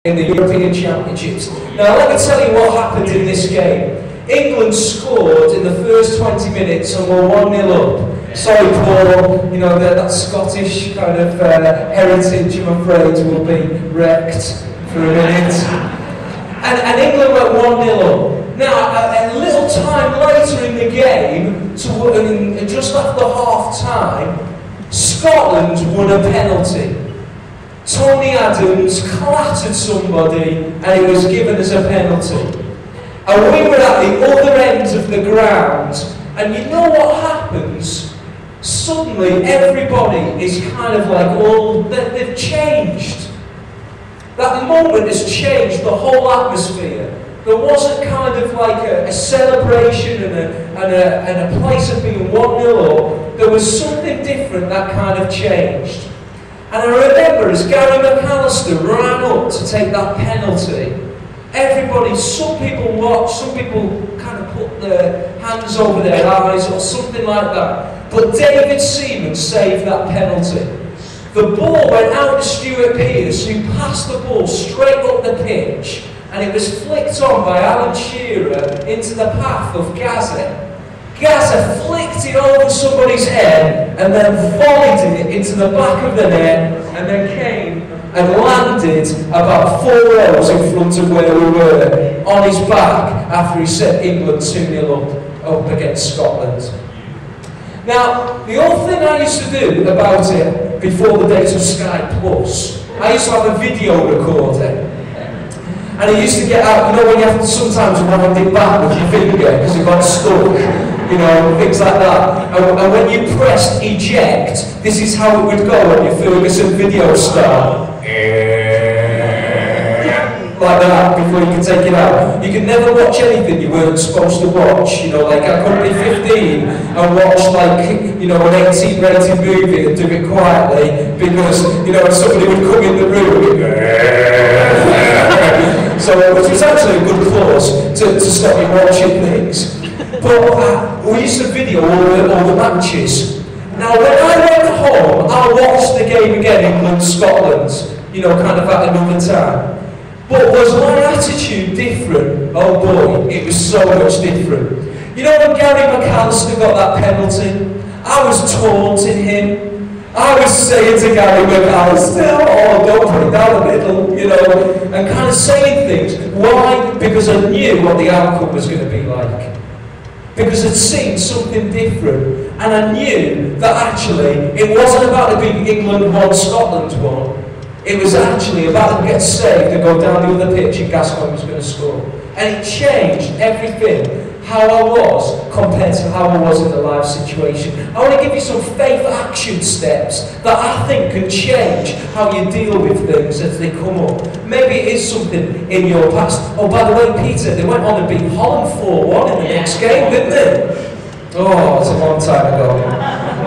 in the European Championships. Now let me tell you what happened in this game. England scored in the first 20 minutes and were 1-0 up. Sorry Paul, you know that Scottish kind of heritage, I'm afraid, will be wrecked for a minute. And England went 1-0 up. Now a little time later in the game, just after half time, Scotland won a penalty. Tony Adams clattered somebody and it was given as a penalty. And we were at the other end of the ground, and you know what happens? Suddenly everybody is kind of like, they've changed. That moment has changed the whole atmosphere. There wasn't kind of like a celebration and a place of being 1-0 up. There was something different that kind of changed. And I remember as Gary McAllister ran up to take that penalty, everybody, some people watched, some people kind of put their hands over their eyes or something like that. But David Seaman saved that penalty. The ball went out to Stuart Pearce, who passed the ball straight up the pitch, and it was flicked on by Alan Shearer into the path of Gaza. Gaza flicked it over somebody's head and then volleyed it into the back of the net and then came and landed about 4 rows in front of where we were on his back after he set England 2-0 up against Scotland. Now, the other thing I used to do about it before the days of Sky Plus, I used to have a video recorder. And I used to get out, you know, when you have to sometimes wind it back with your finger because it got stuck, you know, things like that. And when you pressed eject, this is how it would go on your Ferguson video star. Like that, before you can take it out. You could never watch anything you weren't supposed to watch. You know, like I couldn't be 15 and watch like, you know, an 18 rated movie and do it quietly because, you know, somebody would come in the room. So, which was actually a good clause to stop you watching things. But we used to video all the matches. Now, when I went home, I watched the game again, England-Scotland, you know, kind of at another time. But was my attitude different? Oh boy, it was so much different. You know when Gary McAllister got that penalty? I was taunting him. I was saying to Gary McAllister, oh, don't put it down a little, you know, and kind of saying things. Why? Because I knew what the outcome was going to be like. Because I'd seen something different. And I knew that actually it wasn't about it being England 1, Scotland 1. It was actually about to get saved and go down the other pitch and Gascoigne was going to score. And it changed everything. How I was compared to how I was in the live situation. I want to give you some faith action steps that I think can change how you deal with things as they come up. Maybe it is something in your past. Oh, by the way, Peter, they went on and beat Holland 4-1 in the next game, didn't they? Oh, it's a long time ago.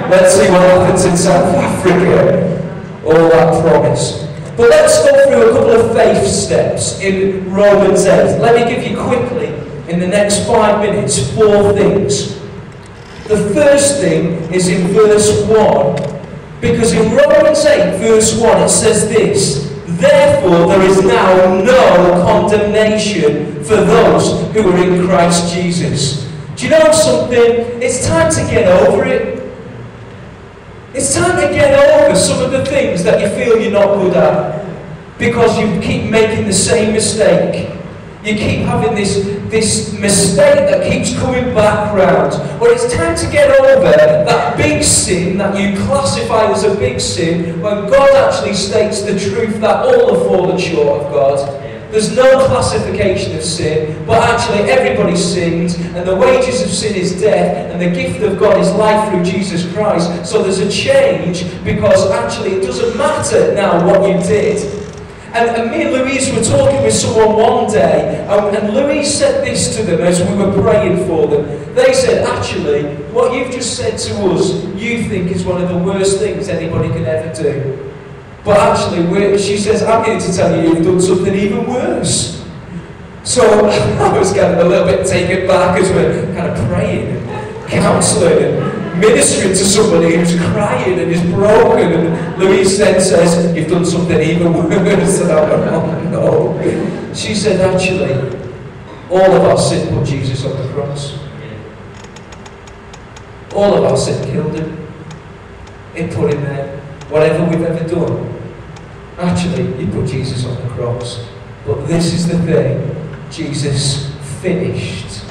Let's see what happens in South Africa. All that promise. But let's go through a couple of faith steps in Romans 8. Let me give you quickly, in the next 5 minutes, 4 things. The first thing is in verse 1, because in Romans 8, verse 1, it says this: therefore there is now no condemnation for those who are in Christ Jesus. Do you know something? It's time to get over it. It's time to get over some of the things that you feel you're not good at, because you keep making the same mistake. You keep having this mistake that keeps coming back round. Well, it's time to get over that big sin that you classify as a big sin, when God actually states the truth that all have fallen short of God. There's no classification of sin, but actually everybody sins, and the wages of sin is death, and the gift of God is life through Jesus Christ. So there's a change, because actually it doesn't matter now what you did. And me and Louise were talking with someone one day, and Louise said this to them as we were praying for them. They said, actually, what you've just said to us, you think is one of the worst things anybody can ever do. But actually, she says, I'm here to tell you, you've done something even worse. So I was kind of a little bit taken back as we're kind of praying and counselling and ministering to somebody who's crying and is broken, and Louise then says, you've done something even worse. And I went, oh no. She said, actually, all of our sin put Jesus on the cross. All of our sin killed him. It put him there. Whatever we've ever done, actually, he put Jesus on the cross. But this is the thing, Jesus finished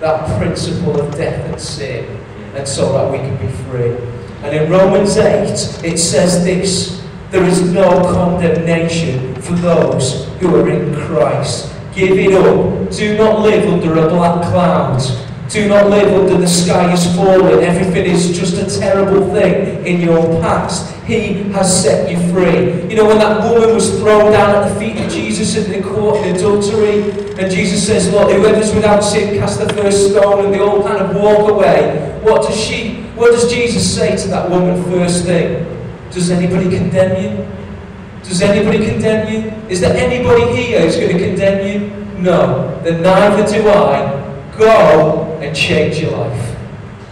that principle of death and sin, and so that we can be free. And in Romans 8, it says this: there is no condemnation for those who are in Christ. Give it up. Do not live under a black cloud. Do not live under the sky is falling. Everything is just a terrible thing in your past. He has set you free. You know, when that woman was thrown down at the feet of Jesus in the court in adultery, and Jesus says, look, whoever's without sin, cast the first stone, and they all kind of walk away. What does Jesus say to that woman first thing? Does anybody condemn you? Does anybody condemn you? Is there anybody here who's going to condemn you? No. Then neither do I. Go and change your life.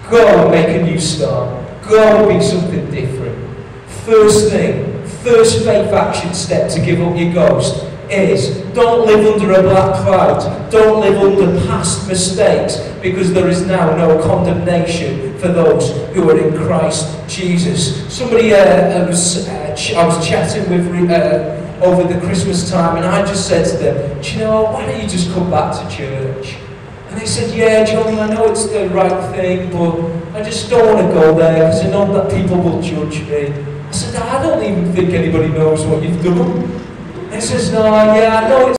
Go and make a new start. Go and be something different. First thing, first faith action step to give up your ghost is don't live under a black cloud. Don't live under past mistakes, because there is now no condemnation for those who are in Christ Jesus. Somebody I was chatting with over the Christmas time, and I just said to them, do you know, why don't you just come back to church? And they said, yeah, John, I know it's the right thing, but I just don't want to go there because I know that people will judge me. I said, I don't even think anybody knows what you've done. And he says, no, yeah, I know it's